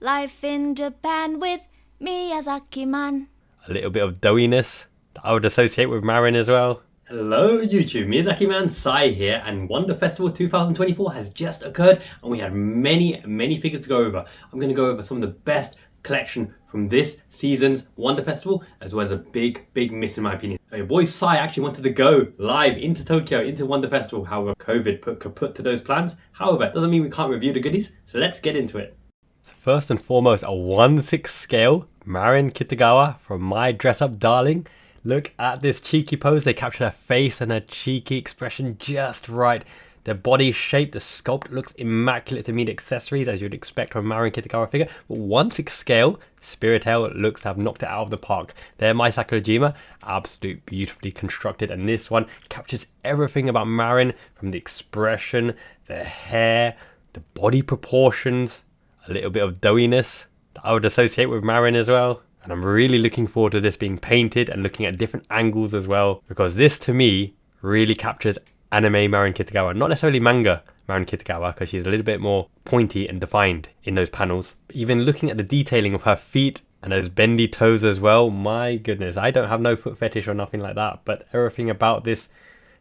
Life in Japan with Miyazaki-man. A little bit of doughiness that I would associate with Marin as well. Hello YouTube, Miyazaki Man Sai here, and Wonder Festival 2024 has just occurred and we had many figures to go over. I'm going to go over some of the best collection from this season's Wonder Festival, as well as a big miss in my opinion. Your boy Sai actually wanted to go live into Tokyo, into Wonder Festival, however COVID put kaput to those plans. However, it doesn't mean we can't review the goodies, so let's get into it. So first and foremost, a 1/6 scale Marin Kitagawa from My Dress Up Darling. Look at this cheeky pose. They captured her face and her cheeky expression just right. The body shape, the sculpt looks immaculate to me. The accessories, as you'd expect from a Marin Kitagawa figure. But 1/6 scale, Spirit Tail looks to have knocked it out of the park. There, Mai Sakurajima, absolute beautifully constructed. And this one captures everything about Marin, from the expression, the hair, the body proportions, a little bit of doughiness that I would associate with Marin as well. And I'm really looking forward to this being painted and looking at different angles as well, because this to me really captures anime Marin Kitagawa, not necessarily manga Marin Kitagawa, because she's a little bit more pointy and defined in those panels. But even looking at the detailing of her feet and those bendy toes as well, my goodness, I don't have no foot fetish or nothing like that, but everything about this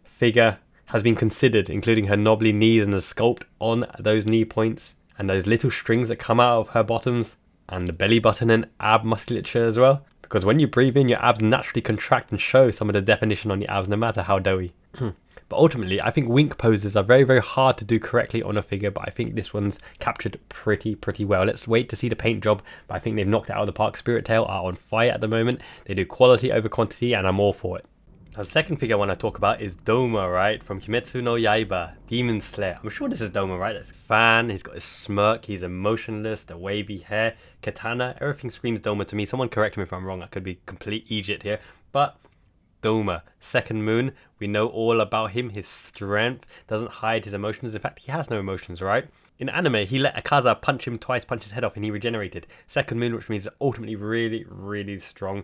figure has been considered, including her knobbly knees and the sculpt on those knee points and those little strings that come out of her bottoms, and the belly button and ab musculature as well, because when you breathe in, your abs naturally contract and show some of the definition on your abs, no matter how doughy. But ultimately, I think wink poses are very hard to do correctly on a figure, but I think this one's captured pretty well. Let's wait to see the paint job, but I think they've knocked it out of the park. Spirit Tail are on fire at the moment. They do quality over quantity, and I'm all for it. Now, the second figure I want to talk about is Doma, right? From Kimetsu no Yaiba, Demon Slayer. I'm sure this is Doma, right? That's a fan. He's got his smirk. He's emotionless. The wavy hair. Katana. Everything screams Doma to me. Someone correct me if I'm wrong. I could be complete Egypt here. But Doma, second moon. We know all about him. His strength. Doesn't hide his emotions. In fact, he has no emotions, right? In anime, he let Akaza punch him twice, punch his head off, and he regenerated. Second moon, which means ultimately really strong.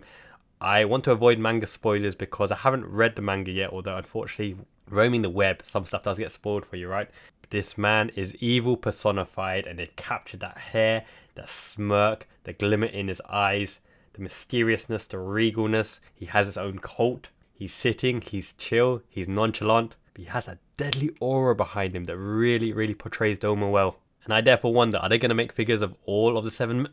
I want to avoid manga spoilers because I haven't read the manga yet, although unfortunately, roaming the web, some stuff does get spoiled for you, right? This man is evil personified, and they've captured that hair, that smirk, the glimmer in his eyes, the mysteriousness, the regalness. He has his own cult. He's sitting, he's chill, he's nonchalant, but he has a deadly aura behind him that really portrays Doma well. And I therefore wonder, are they going to make figures of all of the 7...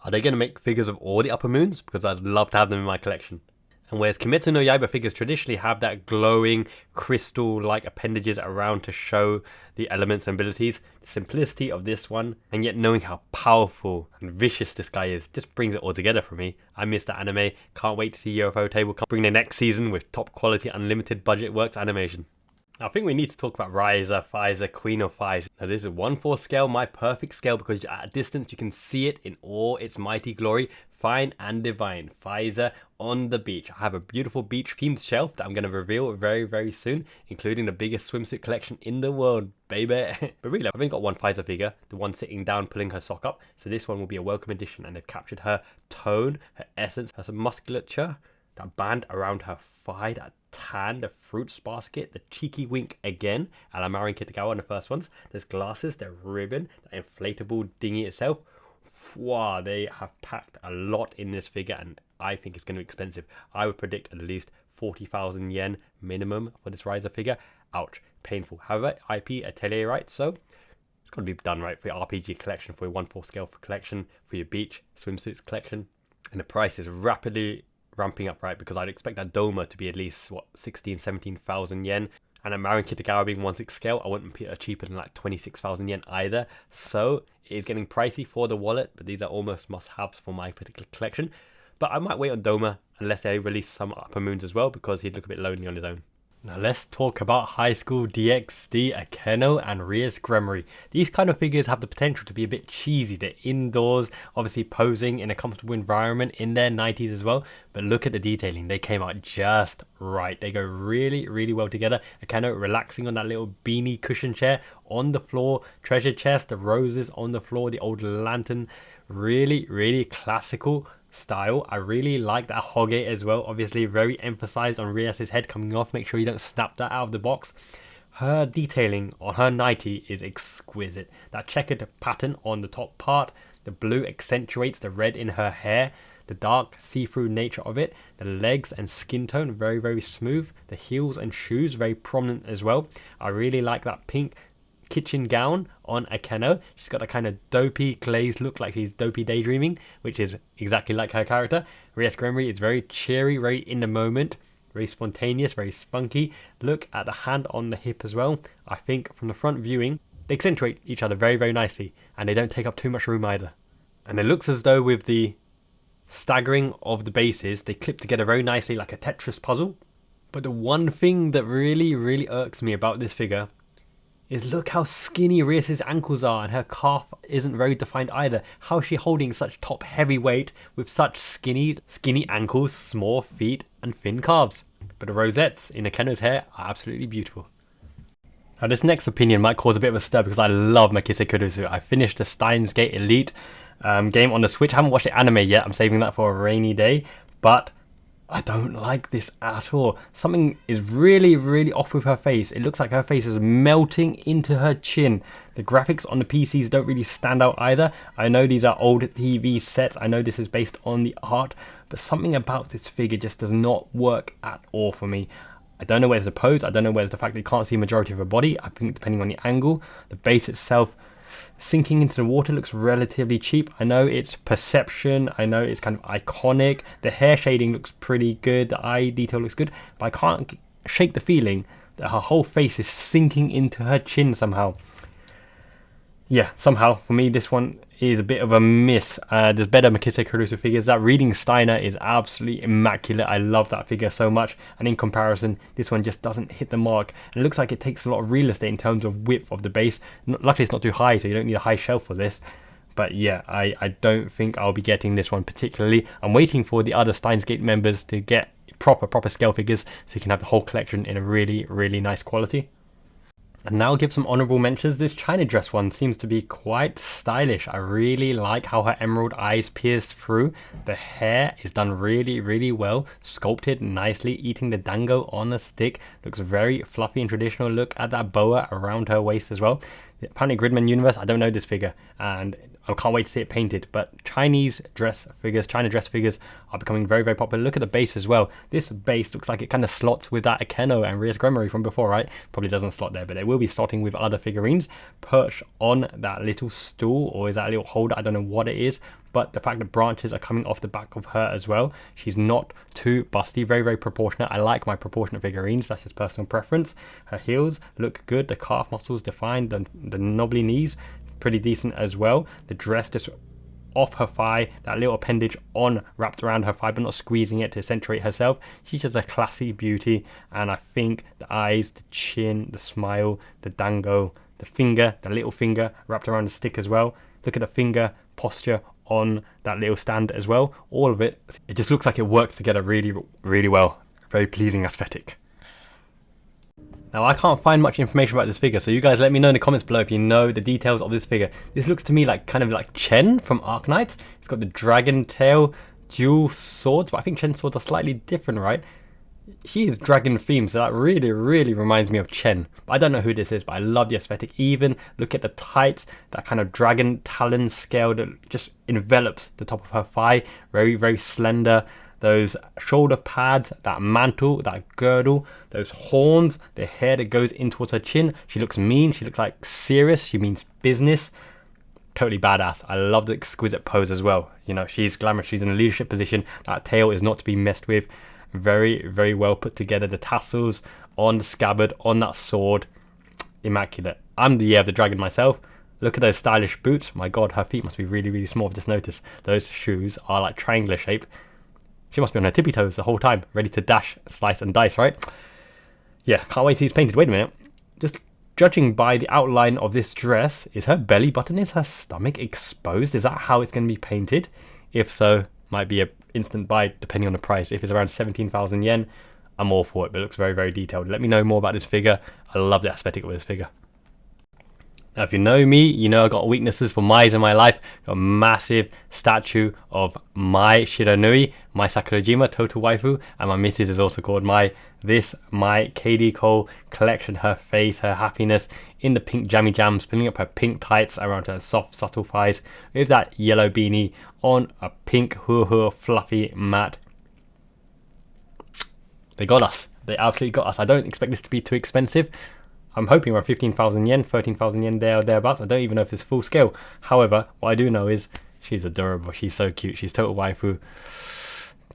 Are they going to make figures of all the upper moons? Because I'd love to have them in my collection. And whereas Kimetsu no Yaiba figures traditionally have that glowing crystal-like appendages around to show the elements and abilities, the simplicity of this one, and yet knowing how powerful and vicious this guy is, just brings it all together for me. I miss that anime. Can't wait to see UFO Table bring the next season with top quality, unlimited budget works animation. I think we need to talk about Ryza, Pfizer, Queen of Fires. Now this is 1/4 scale, my perfect scale, because at a distance you can see it in all its mighty glory. Fine and divine. Pfizer on the beach. I have a beautiful beach themed shelf that I'm going to reveal very soon, including the biggest swimsuit collection in the world, baby. But really, I've only got one Pfizer figure, the one sitting down pulling her sock up. So this one will be a welcome addition, and they've captured her tone, her essence, her musculature, that band around her thigh, that tan, the fruits basket, the cheeky wink again, a la Marin Kitagawa in the first ones. There's glasses, the ribbon, the inflatable dinghy itself. Wow, they have packed a lot in this figure, and I think it's going to be expensive. I would predict at least 40,000 yen minimum for this Ryza figure. Ouch, painful. However, IP Atelier right, so it's got to be done right for your RPG collection, for your 1/4 scale collection, for your beach swimsuits collection. And the price is rapidly ramping up, right? Because I'd expect that Doma to be at least, 16,000-17,000 yen. And a Marin Kitagawa being 1/6 scale, I wouldn't pay cheaper than like 26,000 yen either. So it is getting pricey for the wallet, but these are almost must-haves for my particular collection. But I might wait on Doma unless they release some upper moons as well, because he'd look a bit lonely on his own. Now let's talk about High School DxD, Akeno and Rias Gremory. These kind of figures have the potential to be a bit cheesy. They're indoors, obviously posing in a comfortable environment in their 90s as well. But look at the detailing. They came out just right. They go really well together. Akeno relaxing on that little beanie cushion chair on the floor. Treasure chest, the roses on the floor, the old lantern. Really classical style. I really like that Hoge as well. Obviously very emphasized on Rias's head coming off. Make sure you don't snap that out of the box. Her detailing on her nightie is exquisite. That checkered pattern on the top part, the blue accentuates the red in her hair, the dark see-through nature of it, the legs and skin tone very, very smooth, the heels and shoes very prominent as well. I really like that pink kitchen gown on Akeno. She's got a kind of dopey glazed look, like she's dopey daydreaming, which is exactly like her character. Rias Gremory is very cheery, very in the moment, very spontaneous, very spunky. Look at the hand on the hip as well. I think from the front viewing, they accentuate each other very, very nicely, and they don't take up too much room either. And it looks as though with the staggering of the bases, they clip together very nicely like a Tetris puzzle. But the one thing that really, really irks me about this figure is look how skinny Rias's ankles are, and her calf isn't very defined either. How is she holding such top heavy weight with such skinny ankles, small feet and thin calves? But the rosettes in Akeno's hair are absolutely beautiful. Now this next opinion might cause a bit of a stir because I love Makise Kurusu. I finished the Steins Gate Elite game on the Switch. I haven't watched the anime yet, I'm saving that for a rainy day, but I don't like this at all. Something is really, really off with her face. It looks like her face is melting into her chin. The graphics on the PCs don't really stand out either. I know these are old TV sets. I know this is based on the art, but something about this figure just does not work at all for me. I don't know where's the pose. I don't know where's the fact that you can't see majority of her body. I think depending on the angle, the base itself sinking into the water looks relatively cheap. I know it's perception, I know it's kind of iconic, the hair shading looks pretty good, the eye detail looks good, but I can't shake the feeling that her whole face is sinking into her chin somehow. Yeah, somehow for me this one is a bit of a miss. There's better Makise Kurusu figures. That Reading Steiner is absolutely immaculate. I love that figure so much, and in comparison this one just doesn't hit the mark, and it looks like it takes a lot of real estate in terms of width of the base. Luckily it's not too high, so you don't need a high shelf for this. But yeah, I don't think I'll be getting this one particularly. I'm waiting for the other Steins Gate members to get proper scale figures so you can have the whole collection in a really, really nice quality. And now I'll give some honourable mentions. This China dress one seems to be quite stylish. I really like how her emerald eyes pierce through. The hair is done really, really well. Sculpted nicely, eating the dango on a stick. Looks very fluffy and traditional. Look at that boa around her waist as well. Apparently Gridman Universe, I don't know this figure, and I can't wait to see it painted. But China dress figures are becoming very, very popular. Look at the base as well. This base looks like it kind of slots with that Akeno and Rias Gremory from before, right? Probably doesn't slot there, but it will be slotting with other figurines perched on that little stool, or is that a little holder? I don't know what it is. But the fact that branches are coming off the back of her as well. She's not too busty, very, very proportionate. I like my proportionate figurines, that's just personal preference. Her heels look good, the calf muscles defined, the knobbly knees, pretty decent as well. The dress just off her thigh, that little appendage on wrapped around her thigh, but not squeezing it to accentuate herself. She's just a classy beauty, and I think the eyes, the chin, the smile, the dango, the finger, the little finger wrapped around the stick as well. Look at the finger posture on that little stand as well. All of it just looks like it works together really, really well. Very pleasing aesthetic. Now I can't find much information about this figure, so you guys let me know in the comments below if you know the details of this figure. This looks to me like kind of like Chen from Arknights. It's got the dragon tail, dual swords, but I think Chen's swords are slightly different, right? She is dragon themed, so that really, really reminds me of Chen. But I don't know who this is, but I love the aesthetic. Even look at the tights, that kind of dragon talon scale that just envelops the top of her thigh. Very, very slender. Those shoulder pads, that mantle, that girdle, those horns, the hair that goes in towards her chin. She looks mean, she looks like serious, she means business. Totally badass. I love the exquisite pose as well. You know, she's glamorous, she's in a leadership position. That tail is not to be messed with. Very, very well put together. The tassels on the scabbard, on that sword, immaculate. I'm the year of the dragon myself. Look at those stylish boots. My god, her feet must be really, really small. I've just noticed those shoes are like triangular shaped. She must be on her tippy toes the whole time, ready to dash, slice and dice, right? Yeah, can't wait to see these painted. Wait a minute. Just judging by the outline of this dress, is her belly button, is her stomach exposed? Is that how it's going to be painted? If so, might be a instant buy depending on the price. If it's around 17,000 yen, I'm all for it, but it looks very, very detailed. Let me know more about this figure. I love the aesthetic of this figure. Now, if you know me, you know I got weaknesses for Mai's in my life. Got a massive statue of Mai Shiranui, Mai Sakurajima, total waifu, and my missus is also called Mai. This Mai KD Cole collection, her face, her happiness in the pink jammy jams, pulling up her pink tights around her soft, subtle thighs with that yellow beanie on a pink hoo fluffy mat. They got us. They absolutely got us. I don't expect this to be too expensive. I'm hoping around 15,000 yen, 13,000 yen there or thereabouts. I don't even know if it's full scale. However, what I do know is she's adorable. She's so cute. She's total waifu.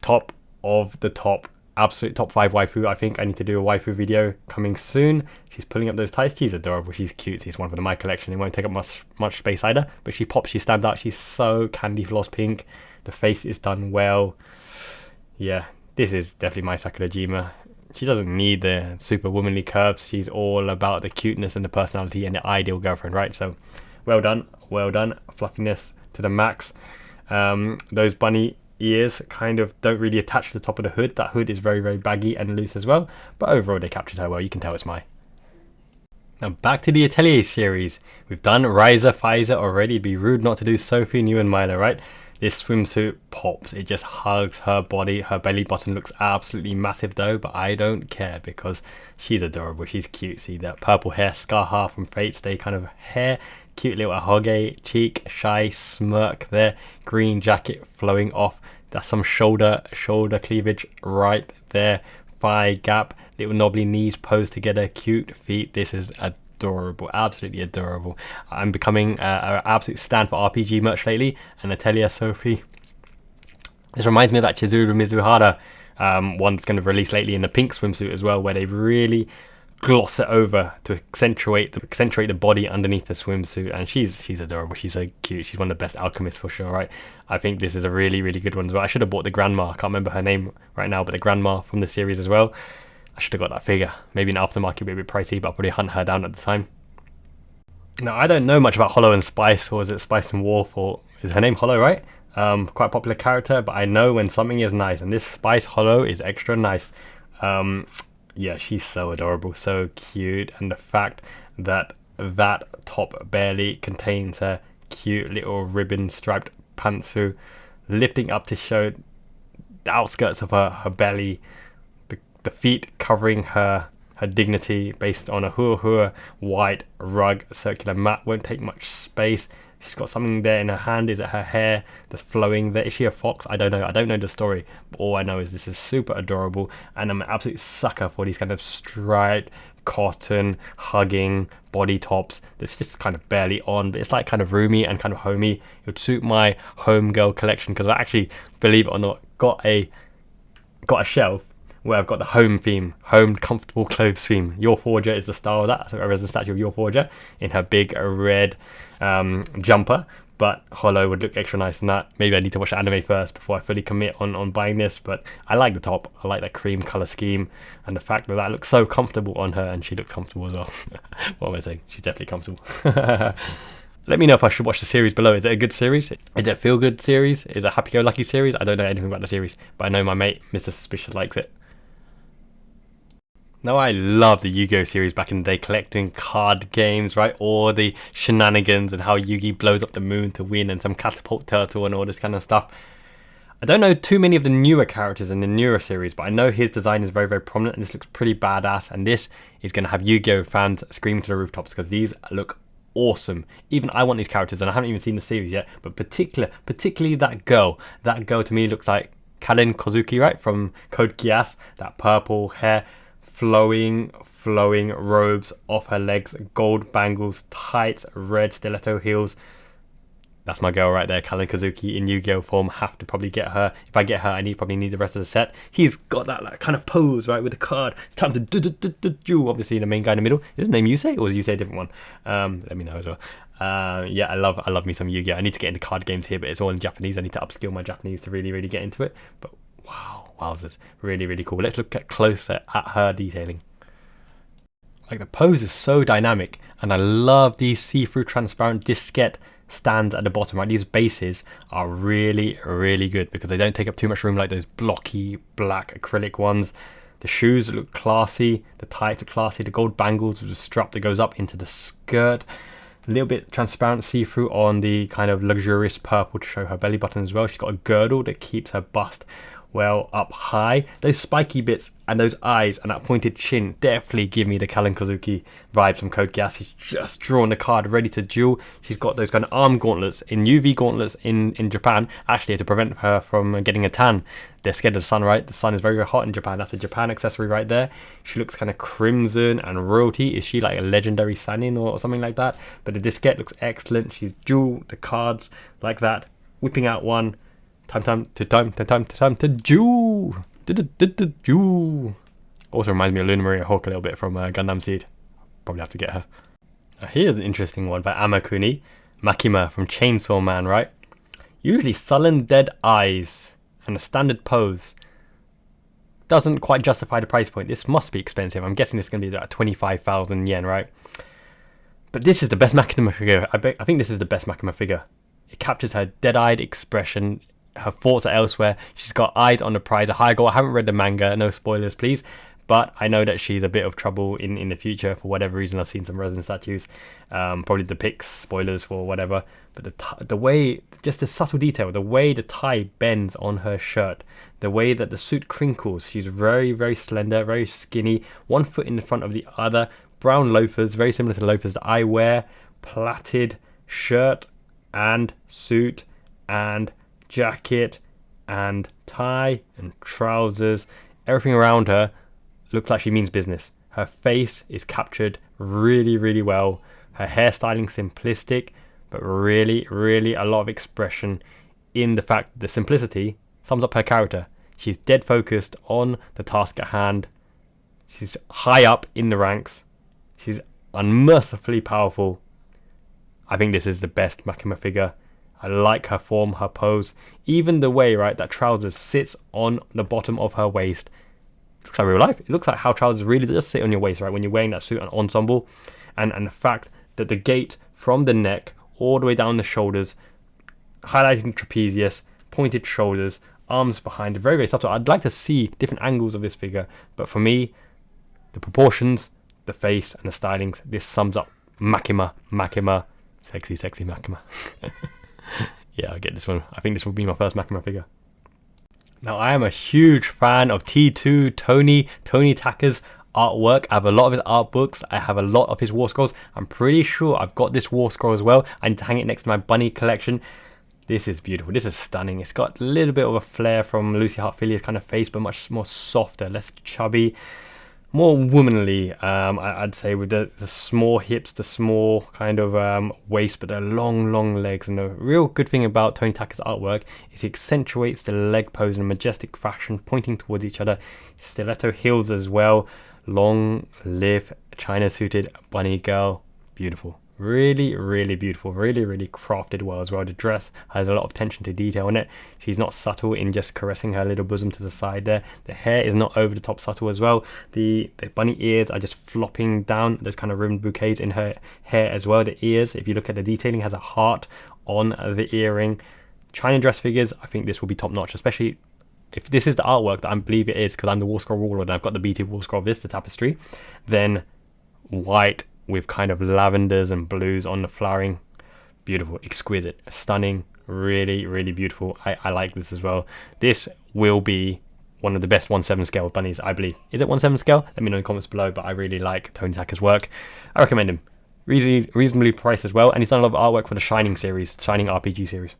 Top of the top. Absolute top 5 waifu. I think I need to do a waifu video coming soon. She's pulling up those tights. She's adorable. She's cute. She's one for my collection. It won't take up much space either. But she pops. She stands out. She's so candy floss pink. The face is done well. Yeah, this is definitely my Sakurajima. She doesn't need the super womanly curves. She's all about the cuteness and the personality and the ideal girlfriend, right? So, well done. Fluffiness to the max. Those bunny ears kind of don't really attach to the top of the hood. That hood is very, very baggy and loose as well. But overall, they captured her well. You can tell it's Mai. Now back to the Atelier series. We've done Riser Pfizer already. It'd be rude not to do Sophie, New and Mila, right? This swimsuit pops. It just hugs her body. Her belly button looks absolutely massive though, but I don't care because she's adorable. She's cute. See that purple hair scar from Fate's Day kind of hair. Cute little ahoge cheek, shy smirk there. Green jacket flowing off. That's some shoulder cleavage right there. Thigh gap. Little knobbly knees posed together. Cute feet. This is adorable, absolutely adorable. I'm becoming an absolute stan for RPG merch lately, and Atelier Sophie. This reminds me of that Chizuru Mizuhara one that's going to release lately in the pink swimsuit as well, where they really gloss it over to accentuate the body underneath the swimsuit. And she's adorable. She's so cute. She's one of the best alchemists for sure, right? I think this is a really, really good one as well. I should have bought the grandma. I can't remember her name right now, but the grandma from the series as well. I should have got that figure. Maybe an aftermarket would be a bit pricey, but I'll probably hunt her down at the time. Now, I don't know much about Hollow and Spice, or is it Spice and Wolf, or is her name Hollow, right? Quite a popular character, but I know when something is nice, and this Spice Hollow is extra nice. Yeah, she's so adorable, so cute, and the fact that that top barely contains her cute little ribbon striped pantsuit, lifting up to show the outskirts of her belly, the feet covering her dignity based on a hua white rug circular mat. Won't take much space. She's got something there in her hand. Is it her hair that's flowing there? Is she a fox? I don't know the story, but all I know is this is super adorable, and I'm an absolute sucker for these kind of striped cotton hugging body tops that's just kind of barely on, but it's like kind of roomy and kind of homey. It would suit my home girl collection, because I actually, believe it or not, got a shelf where I've got the home theme, home comfortable clothes theme. Your Forger is the style of that. So there is a statue of Your Forger in her big red jumper, but Hollow would look extra nice in that. Maybe I need to watch the anime first before I fully commit on buying this, but I like the top. I like that cream color scheme, and the fact that looks so comfortable on her, and she looks comfortable as well. What am I saying? She's definitely comfortable. Let me know if I should watch the series below. Is it a good series? Is it a feel-good series? Is it a happy-go-lucky series? I don't know anything about the series, but I know my mate, Mr. Suspicious, likes it. Now, I love the Yu-Gi-Oh series back in the day, collecting card games, right? All the shenanigans and how Yugi blows up the moon to win, and some catapult turtle and all this kind of stuff. I don't know too many of the newer characters in the newer series, but I know his design is very, very prominent, and this looks pretty badass. And this is going to have Yu-Gi-Oh fans screaming to the rooftops, because these look awesome. Even I want these characters, and I haven't even seen the series yet, but particularly that girl to me looks like Kalin Kozuki, right, from Code Geass. That purple hair, flowing robes off her legs, gold bangles, tight red stiletto heels. That's my girl right there, Kalin Kozuki in Yu-Gi-Oh form. Have to probably get her. If I get her, I probably need the rest of the set. He's got that kind of pose, right, with the card. It's time to do. Obviously, the main guy in the middle. Is his name Yusei, or is Yusei a different one? Let me know as well. Yeah, I love me some Yu-Gi-Oh. I need to get into card games here, but it's all in Japanese. I need to upskill my Japanese to really, really get into it. But wow, wowzers, really, really cool. Let's look closer at her detailing. Like, the pose is so dynamic, and I love these see-through transparent diskette stands at the bottom, right? These bases are really, really good because they don't take up too much room like those blocky black acrylic ones. The shoes look classy, the tights are classy, the gold bangles with a strap that goes up into the skirt. A little bit transparent see-through on the kind of luxurious purple to show her belly button as well. She's got a girdle that keeps her bust well up high. Those spiky bits and those eyes and that pointed chin definitely give me the Kallen Kozuki vibes from Code Geass. She's just drawn the card ready to duel. She's got those kind of arm gauntlets in UV gauntlets in Japan, actually to prevent her from getting a tan. They're scared of the sun, right? The sun is very, very hot in Japan. That's a Japan accessory right there. She looks kind of crimson and royalty. Is she like a legendary Sanin or something like that? But the diskette looks excellent. She's dual the cards like that, whipping out one. Time to Jew. Jew. Also reminds me of Luna Maria Hawk a little bit from Gundam Seed. Probably have to get her. Now here's an interesting one by Amakuni. Makima from Chainsaw Man, right? Usually sullen dead eyes and a standard pose. Doesn't quite justify the price point. This must be expensive. I'm guessing this is going to be about 25,000 yen, right? But this is the best Makima figure. I think this is the best Makima figure. It captures her dead-eyed expression. Her thoughts are elsewhere. She's got eyes on the prize, a high goal. I haven't read the manga, no spoilers please, but I know that she's a bit of trouble in the future for whatever reason. I've seen some resin statues, probably depicts spoilers for whatever, but the way, just the subtle detail, the way the tie bends on her shirt, the way that the suit crinkles. She's very, very slender, very skinny, one foot in the front of the other, brown loafers, very similar to the loafers that I wear, plaited shirt and suit and jacket and tie and trousers. Everything around her looks like she means business. Her face is captured really, really well. Her hairstyling simplistic, but really, really a lot of expression in the fact that the simplicity sums up her character. She's dead focused on the task at hand. She's high up in the ranks. She's unmercifully powerful. I think this is the best Makima figure. I like her form, her pose, even the way, right, that trousers sits on the bottom of her waist. It looks like real life. It looks like how trousers really does sit on your waist, right, when you're wearing that suit and ensemble. And the fact that the gait from the neck all the way down the shoulders, highlighting trapezius, pointed shoulders, arms behind, very, very subtle. I'd like to see different angles of this figure, but for me, the proportions, the face, and the stylings, this sums up Makima, sexy Makima. Yeah, I get this one. I think this will be my first Makima figure. Now, I am a huge fan of T2 Tony Taka's artwork. I have a lot of his art books. I have a lot of his war scrolls. I'm pretty sure I've got this war scroll as well. I need to hang it next to my bunny collection. This is beautiful. This is stunning. It's got a little bit of a flair from Lucy Hartfilia's kind of face, but much more softer, less chubby, more womanly, I'd say, with the small hips, the small kind of waist, but the long legs. And the real good thing about Tony Taka's artwork is he accentuates the leg pose in a majestic fashion, pointing towards each other. Stiletto heels as well. Long live China suited bunny girl. Beautiful. Really, really beautiful. Really, really crafted well as well. The dress has a lot of attention to detail in it. She's not subtle in just caressing her little bosom to the side there. The hair is not over the top subtle as well. The bunny ears are just flopping down. There's kind of rimmed bouquets in her hair as well. The ears, if you look at the detailing, has a heart on the earring. China dress figures, I think this will be top notch, especially if this is the artwork that I believe it is, because I'm the War Scroll Warlord and I've got the B2 War Scroll of this, the tapestry. Then white with kind of lavenders and blues on the flowering. Beautiful, exquisite, stunning, really, really beautiful. I like this as well. This will be one of the best 1/7 scale bunnies, I believe. Is it 1/7 scale? Let me know in the comments below, but I really like Tony Taka's work. I recommend him. Reasonably priced as well, and he's done a lot of artwork for the Shining series, Shining RPG series.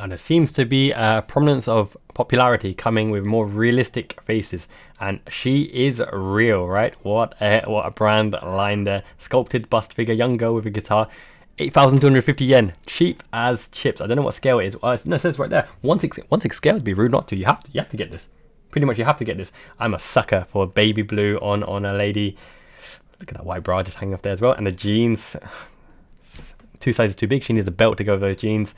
And there seems to be a prominence of popularity coming with more realistic faces, and she is real, right? What a brand line there. Sculpted bust figure, young girl with a guitar, 8,250 yen, cheap as chips. I don't know what scale it is. No, it says right there, 1/6 scale. Would be rude not to. You have to get this. Pretty much, you have to get this. I'm a sucker for baby blue on a lady. Look at that white bra just hanging up there as well, and the jeans, 2 sizes too big. She needs a belt to go with those jeans.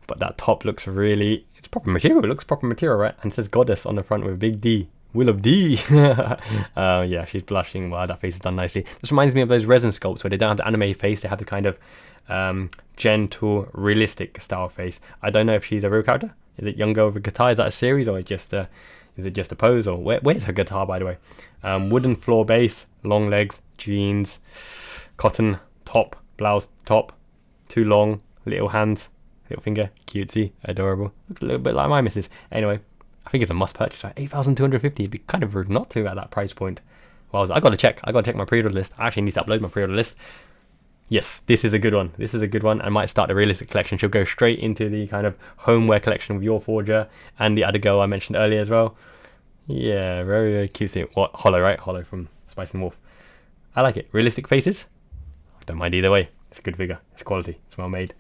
But that top looks really, it's proper material. It looks proper material, right? And it says goddess on the front with a big D. Will of D. Yeah, she's blushing. Wow, that face is done nicely. This reminds me of those resin sculpts where they don't have the anime face. They have the kind of gentle, realistic style face. I don't know if she's a real character. Is it young girl with a guitar? Is that a series, or is it just a pose? Or where's her guitar, by the way? Wooden floor base, long legs, jeans, cotton top, blouse top, too long, little hands, little finger, cutesy, adorable. Looks a little bit like my missus. Anyway, I think it's a must purchase. Right? 8,250. It'd be kind of rude not to at that price point. Well, I gotta check my pre-order list. I actually need to upload my pre-order list. Yes, this is a good one. This is a good one. I might start the realistic collection. She'll go straight into the kind of homeware collection with Your Forger and the other girl I mentioned earlier as well. Yeah, very, very cutesy. What? Hollow, right? Hollow from Spice and Wolf. I like it. Realistic faces? Don't mind either way. It's a good figure. It's quality. It's well made.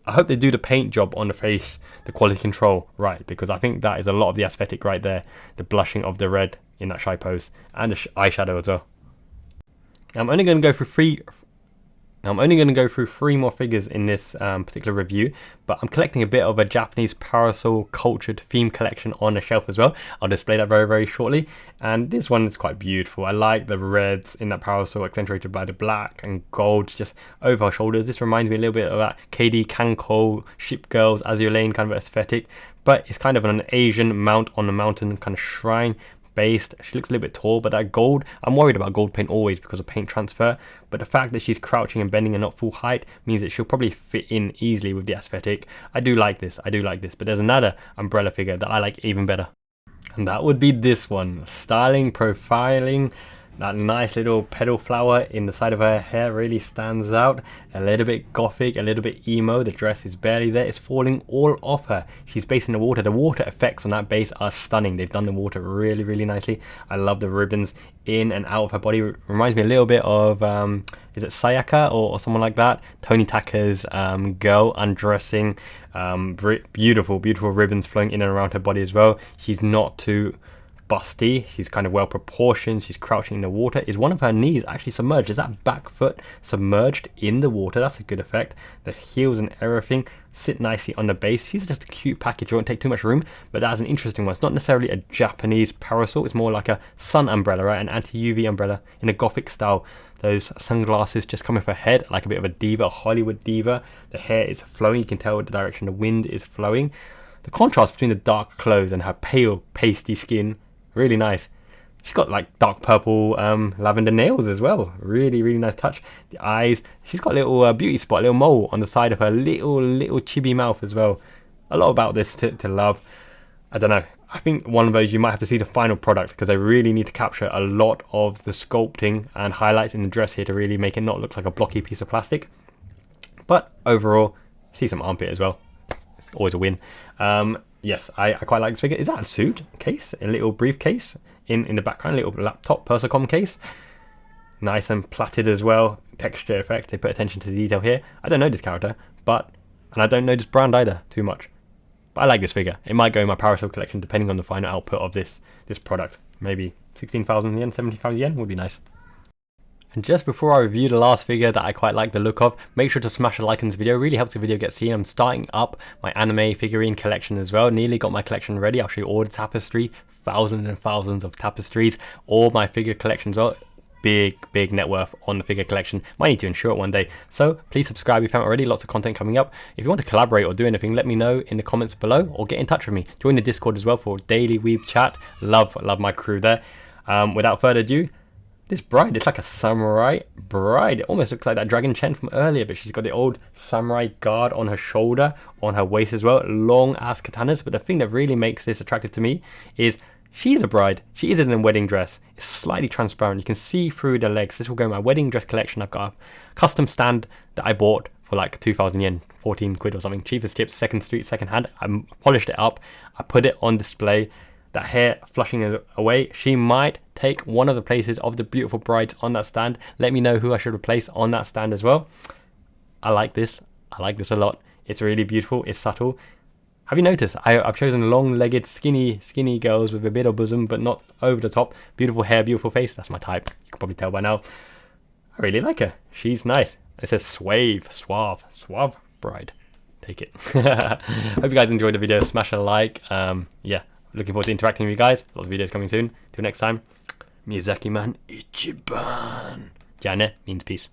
I hope they do the paint job on the face, the quality control right, because I think that is a lot of the aesthetic right there. The blushing of the red in that shy pose and the eyeshadow as well. I'm only going to go through three more figures in this particular review, but I'm collecting a bit of a Japanese parasol cultured theme collection on a shelf as well. I'll display that very, very shortly. And this one is quite beautiful. I like the reds in that parasol accentuated by the black and gold just over her shoulders. This reminds me a little bit of that KD Kanko Ship Girls Azure Lane kind of aesthetic, but it's kind of an Asian mount on a mountain kind of shrine based. She looks a little bit tall, but that gold, I'm worried about gold paint always because of paint transfer, but the fact that she's crouching and bending and not full height means that she'll probably fit in easily with the aesthetic. I do like this, but there's another umbrella figure that I like even better, and that would be this one. Styling, profiling, that nice little petal flower in the side of her hair really stands out. A little bit gothic, a little bit emo. The dress is barely there. It's falling all off her. She's based in the water. The water effects on that base are stunning. They've done the water really, really nicely. I love the ribbons in and out of her body. Reminds me a little bit of, is it Sayaka or someone like that? Tony Taka's girl undressing. Beautiful, beautiful ribbons flowing in and around her body as well. She's not too busty. She's kind of well proportioned. She's crouching in the water. Is one of her knees actually submerged? Is that back foot submerged in the water? That's a good effect. The heels and everything sit nicely on the base. She's just a cute package. It won't take too much room, but that's an interesting one. It's not necessarily a Japanese parasol. It's more like a sun umbrella, right? An anti-UV umbrella in a gothic style. Those sunglasses just come off her head like a bit of a diva, a Hollywood diva. The hair is flowing. You can tell the direction the wind is flowing. The contrast between the dark clothes and her pale, pasty skin, really nice. She's got like dark purple lavender nails as well. Really, really nice touch. The eyes. She's got a little beauty spot, a little mole on the side of her little chibi mouth as well. A lot about this to love. I don't know. I think one of those you might have to see the final product because they really need to capture a lot of the sculpting and highlights in the dress here to really make it not look like a blocky piece of plastic. But overall, see some armpit as well. It's always a win. Yes, I quite like this figure. Is that a suit case? A little briefcase in the background, a little laptop Persicom case. Nice and plaited as well. Texture effect. They put attention to the detail here. I don't know this character, and I don't know this brand either too much. But I like this figure. It might go in my Parasol collection depending on the final output of this product. Maybe 16,000 yen, 70,000 yen would be nice. And just before I review the last figure that I quite like the look of, make sure to smash a like on this video. It really helps the video get seen. I'm starting up my anime figurine collection as well. Nearly got my collection ready. I'll show you all the tapestry, thousands and thousands of tapestries, all my figure collection as well. Big net worth on the figure collection. Might need to insure it one day. So please subscribe if you haven't already. Lots of content coming up. If you want to collaborate or do anything, let me know in the comments below or get in touch with me. Join the Discord as well for daily weeb chat. Love my crew there. Without further ado, this bride, it's like a samurai bride. It almost looks like that Dragon Chen from earlier, but she's got the old samurai guard on her shoulder, on her waist as well. Long ass katanas. But the thing that really makes this attractive to me is she's a bride. She is in a wedding dress. It's slightly transparent. You can see through the legs. This will go in my wedding dress collection. I've got a custom stand that I bought for like 2,000 yen, 14 quid or something. Cheapest tips, second street, second hand. I polished it up. I put it on display. That hair flushing away. She might take one of the places of the beautiful brides on that stand. Let me know who I should replace on that stand as well. I like this. I like this a lot. It's really beautiful. It's subtle. Have you noticed? I've chosen long-legged, skinny girls with a bit of bosom, but not over the top. Beautiful hair, beautiful face. That's my type. You can probably tell by now. I really like her. She's nice. It says suave bride. Take it. Hope you guys enjoyed the video. Smash a like. Yeah. Looking forward to interacting with you guys. Lots of videos coming soon. Till next time. Miyazaki man Ichiban. Ja ne means peace.